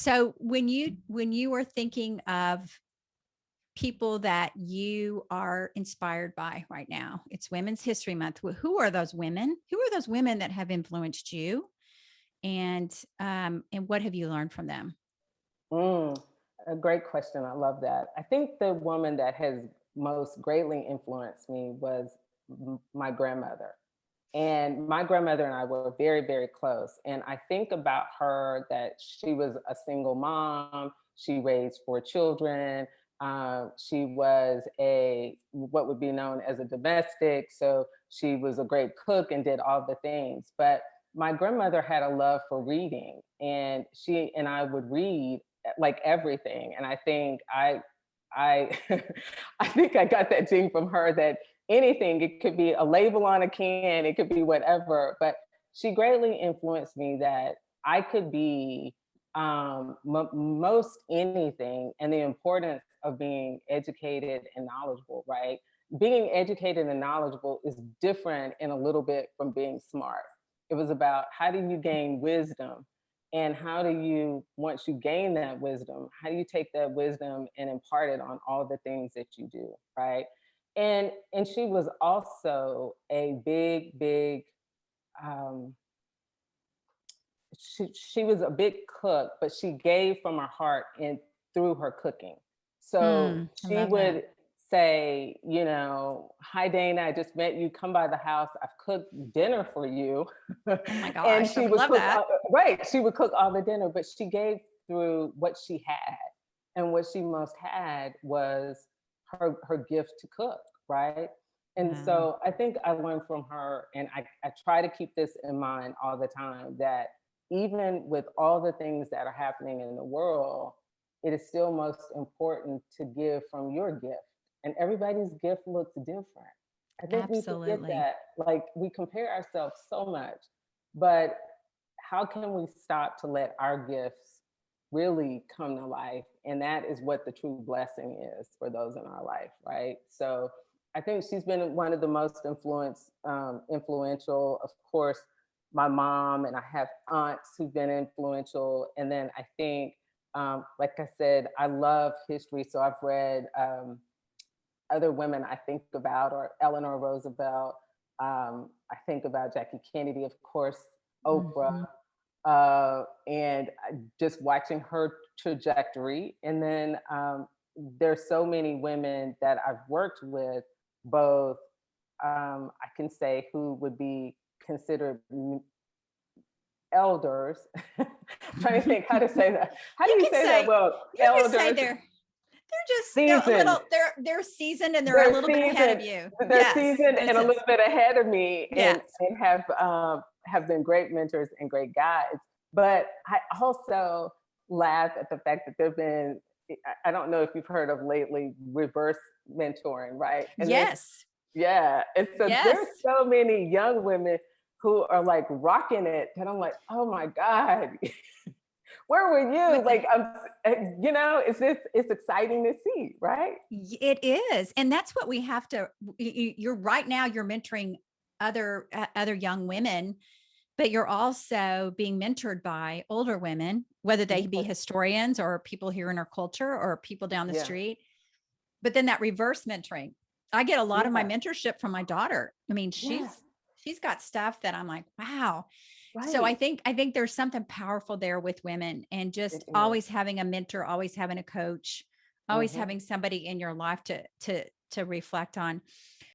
So when you were thinking of people that you are inspired by right now, it's Women's History Month. Who are those women? Who are those women that have influenced you? And what have you learned from them? Mm, a great question. I love that. I think the woman that has most greatly influenced me was my grandmother. And my grandmother and I were very, very close. And I think about her that she was a single mom. She raised four children. She was a what would be known as a domestic. So she was a great cook and did all the things. But my grandmother had a love for reading, and she and I would read like everything. And I I think I got that gene from her that anything, it could be a label on a can, it could be whatever. But she greatly influenced me that I could be most anything, and the importance of being educated and knowledgeable, right? Being educated and knowledgeable is different in a little bit from being smart. It was about how do you gain wisdom, and how do you, once you gain that wisdom, how do you take that wisdom and impart it on all the things that you do, right? And she was also a big um she was a big cook, but she gave from her heart and through her cooking. So I she love that. would say, "Hi Dana, I just met you. Come by the house. I've cooked dinner for you." Oh my And gosh, I she would would love cook that. right. She would cook all the dinner, but she gave through what she had. And what she most had was her gift to cook, right? And Wow. so I think I learned from her, and I try to keep this in mind all the time, that even with all the things that are happening in the world, it is still most important to give from your gift. And everybody's gift looks different. I think we forget Absolutely. that. Like, we compare ourselves so much, but how can we stop to let our gifts really come to life? And that is what the true blessing is for those in our life, right? So I think she's been one of the most influential. Of course, my mom, and I have aunts who've been influential. And then I think, like I said, I love history. So I've read other women I think about, or Eleanor Roosevelt. I think about Jackie Kennedy, of course, Oprah, Mhm. and just watching her trajectory. And then there's so many women that I've worked with, both I can say who would be considered elders. Trying to think how to say that. How do You you can say that? say Well, you can say elders, they're a seasoned. little they're seasoned and they're a They're little bit ahead of seasoned. you. They're Yes, seasoned this and a is little bit ahead of me, and yes. have been great mentors and great guides. But I also laugh at the fact that there've been, I don't know if you've heard of lately, reverse mentoring, right? And there's Yes. yeah, and so there's Yes. so many young women who are like rocking it, and I'm like, oh my god, where were you? With the Like, it's exciting to see, right? It is, and that's what we have to you're right now you're mentoring other young women, but you're also being mentored by older women, whether they be Yeah, historians or people here in our culture or people down the yeah, street. But then that reverse mentoring. I get a lot of my yeah, mentorship from my daughter. I mean, yeah. she's got stuff that I'm like, wow. So I Right. think I think there's something powerful there with women, and It just is. always having a mentor, always having a coach, always Mhm. having somebody in your life to reflect on.